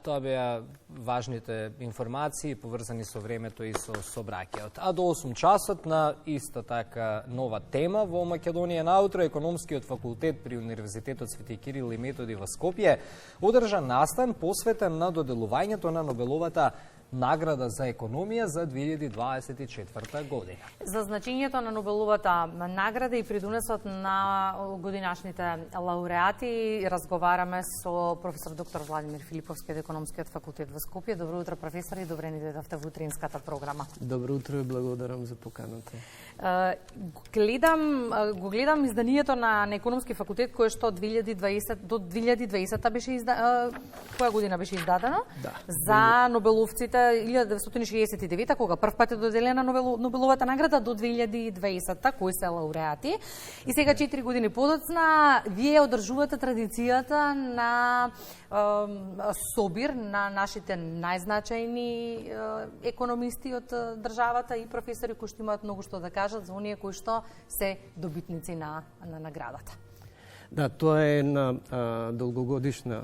Тоа беа важните информации поврзани со времето и со собраќајот. А до 8 часот на иста така нова тема во Македонија наутро економскиот факултет при Универзитетот Свети Кирил и Методи во Скопје одржа настан посветен на доделувањето на Нобеловата награда за економија за 2024 година. За значењето на Нобеловата награда и придонесот на годинашните лауреати разговараме со професор доктор Владимир Филиповски од Економскиот факултет во Скопје. Добро утро, професор, и добре ни дојдовте во утринската програма. Добро утро и благодарам за поканата. Го гледам изданието на Економски факултет кое што до 2020 беше која година беше издадено? Да. За нобеловците 1969 кога прв пат е доделена Нобеловата награда до 2020 кои се лауреати. И сега 4 години подоцна вие одржувате традицијата на собир на нашите најзначајни економисти од државата и професори кои што имаат многу што да кажат за оние кои што се добитници на наградата. Да, тоа е една долгогодишна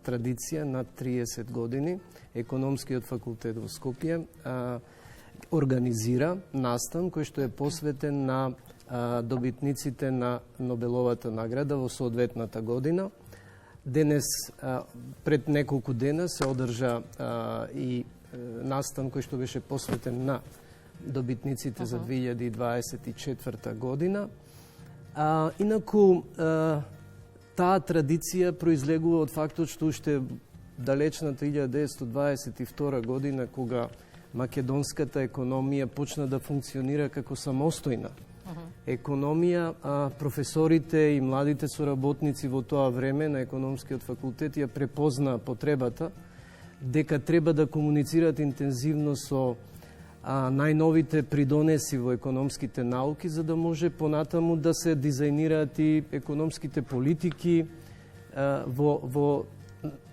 традиција на 30 години. Економскиот факултет во Скопје организира настан кој што е посветен на добитниците на Нобеловата награда во соодветната година. Денес, пред неколку дена, се одржа и настан кој што беше посветен на добитниците за 2024 година. Инаку, таа традиција произлегува од фактот што уште далечната 1922 година, кога македонската економија почна да функционира како самостојна економија, професорите и младите соработници во тоа време на Економскиот факултет ја препознаа потребата дека треба да комуницираат интензивно со најновите придонеси во економските науки, за да може понатаму да се дизајнираат и економските политики во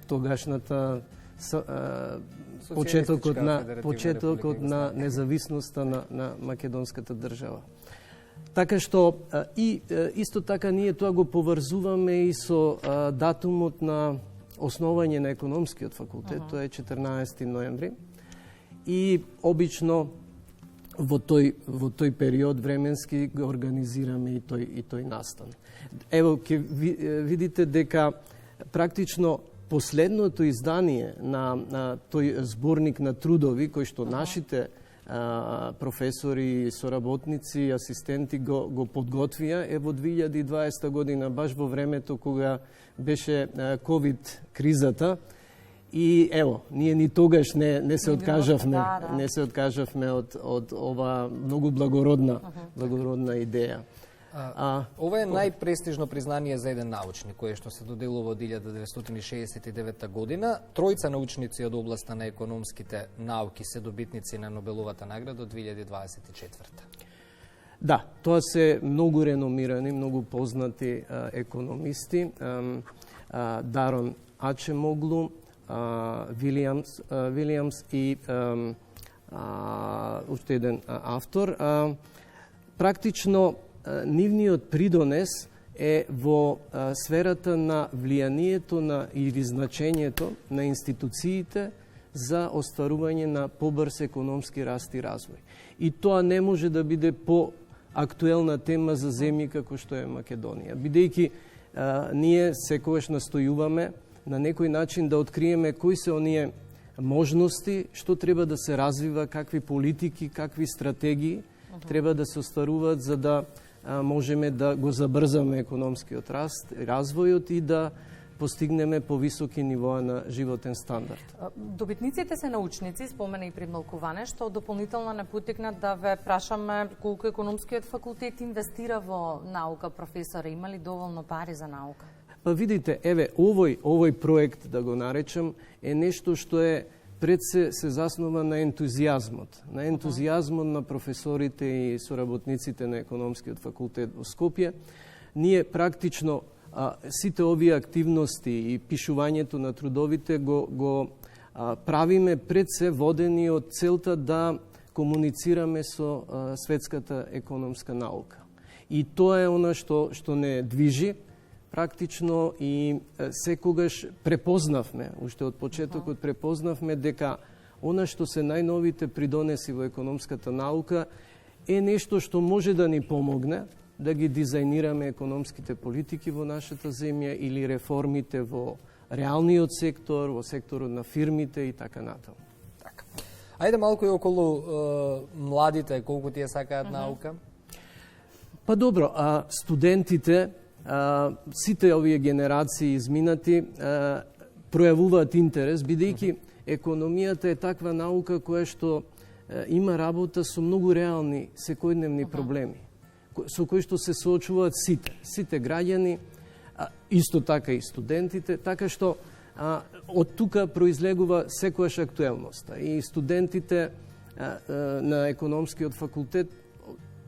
тогашната почетокот на независноста на македонската држава. Така што и исто така ние тоа го поврзуваме и со датумот на основање на Економскиот факултет, тоа е 14 ноември. И обично во тој период временски го организираме и тој настан. Ево, ќе видите дека практично последното издание на тој зборник на трудови, кој што нашите професори, соработници, асистенти го подготвија, е во 2020 година, баш во времето кога беше ковид кризата. И ево, ние ни тогаш не се откажавме од ова многу благородна идеја. Ова е најпрестижно признание за еден научник, кое што се доделува од 1969 година. Тројца научници од областа на економските науки се добитници на Нобеловата награда од 2024. Да, тоа се многу реномирани, многу познати економисти. Дарон Ачемоглу, Вилијамс и уште еден автор. Практично, нивниот придонес е во сферата на влијанието или значењето на институциите за остварување на побрз економски раст и развој. И тоа не може да биде по-актуелна тема за земји како што е Македонија. Бидејќи ние секогаш настојуваме на некој начин да откриеме кои се оние можности, што треба да се развива, какви политики, какви стратегии треба да се остваруваат за да можеме да го забрзаме економскиот раст, развојот и да постигнеме повисоки нивоа на животен стандард. Добитниците се научници, спомена и пред малкуване, што дополнително не потекна да ве прашаме колку Економскиот факултет инвестира во наука, професори, има ли доволно пари за наука? Па видите, еве, овој проект, да го наречам, е нешто што е пред се заснова на ентузијазмот. На ентузијазмот на професорите и соработниците на Економскиот факултет во Скопје. Ние практично сите овие активности и пишувањето на трудовите го правиме пред се водени од целта да комуницираме со светската економска наука. И тоа е она што не движи практично и секогаш препознавме, уште од почетокот препознавме дека она што се најновите придонеси во економската наука е нешто што може да ни помогне да ги дизајнираме економските политики во нашата земја или реформите во реалниот сектор, во секторот на фирмите и така натаму. Така. Ајде малку и околу младите, колку тие сакаат наука? Па добро, студентите, сите овие генерации изминати пројавуваат интерес, бидејќи економијата е таква наука која што има работа со многу реални секојдневни проблеми, со кои што се соочуваат сите граѓани, исто така и студентите, така што од тука произлегува секојаш актуелноста. И студентите на економскиот факултет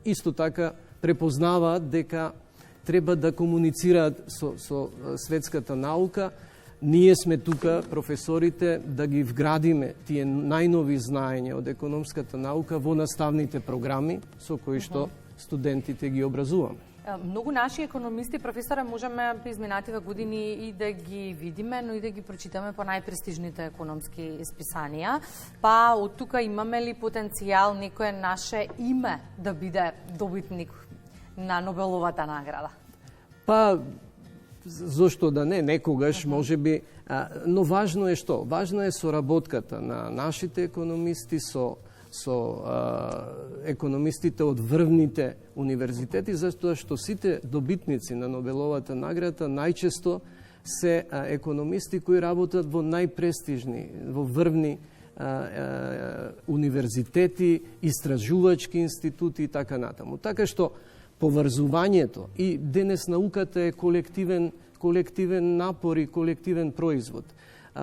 исто така препознаваат дека треба да комуницираат со светската наука. Ние сме тука, професорите, да ги вградиме тие најнови знаења од економската наука во наставните програми со кои што студентите ги образуваме. Многу наши економисти, професоре, можеме по изминативе години и да ги видиме, но и да ги прочитаме по најпрестижните економски списанија. Па од тука имаме ли потенцијал некое наше име да биде добитник на Нобеловата награда? Па, зошто да не, некогаш, можеби, но важно е што? Важна е соработката на нашите економисти со економистите од врвните универзитети, затоа што сите добитници на Нобеловата награда најчесто се економисти кои работат во најпрестижни, во врвни универзитети, истражувачки институти и така натаму. Така што поврзувањето и денес науката е колективен напор и колективен производ,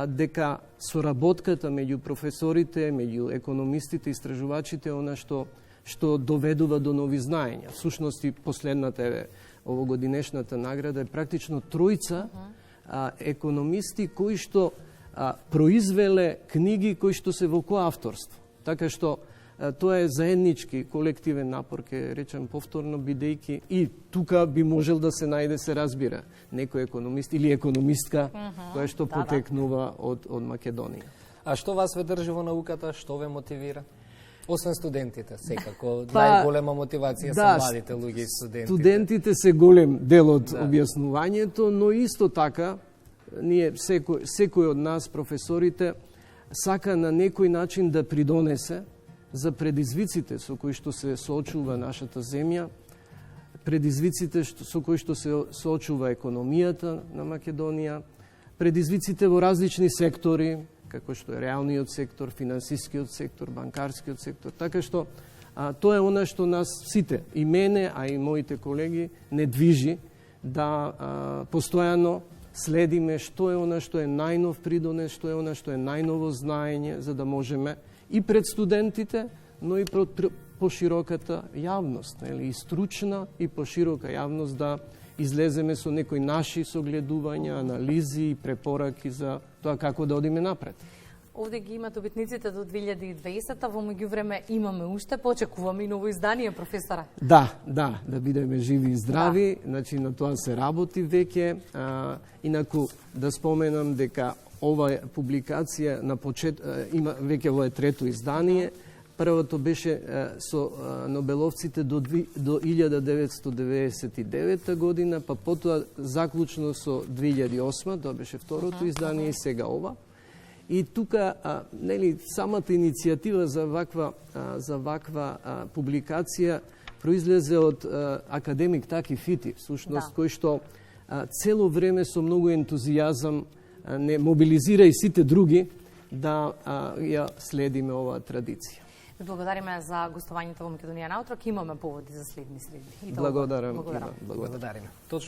дека соработката меѓу професорите, меѓу економистите, истражувачите, она што доведува до нови знаења. Всушност и последната овогодинешната награда е практично тројца економисти кои што произвеле книги кои што се во коавторство. Така што тоа е заеднички колективен напор, ке речем повторно, бидејќи и тука би можел да се најде, се разбира, некој економист или економистка која што потекнува од Македонија. А што вас ве држи во науката, што ве мотивира? Освен студентите, секако, најголема мотивација се младите луѓе и студентите. Студентите се голем дел од објаснувањето, но исто така, ние, секој од нас, професорите, сака на некој начин да придонесе за предизвиците со кои што се соочува нашата земја, предизвиците со кои што се соочува економијата на Македонија, предизвиците во различни сектори, како што е реалниот сектор, финансискиот сектор, банкарскиот сектор. Така што тоа е она што нас сите, и мене, а и моите колеги, не движи да постојано следиме што е она што е најнов придонес, што е она што е најново знаење, за да можеме и пред студентите, но и пред пошироката јавност, и стручна и поширока јавност да излеземе со некои наши согледувања, анализи и препораки за тоа како да одиме напред. Овде ги има добитниците до 2020, во меѓувреме имаме уште, почекуваме и ново издание, професора. Да бидеме живи и здрави, значи на тоа се работи веќе. Инаку да споменам дека ова публикација на има веќе ова е трето издание. Првото беше со Нобеловците до 1999 година, па потоа заклучно со 2008, тоа беше второто издание и сега ова. И тука самата иницијатива за ваква публикација произлезе од академик Таки Фити, всушност, кој што цело време со многу ентузијазам не мобилизира и сите други да ја следиме оваа традиција. Ви благодариме за гостувањето во Македонија Наутро, имаме поводи за следни среди. Благодарам. Благодариме.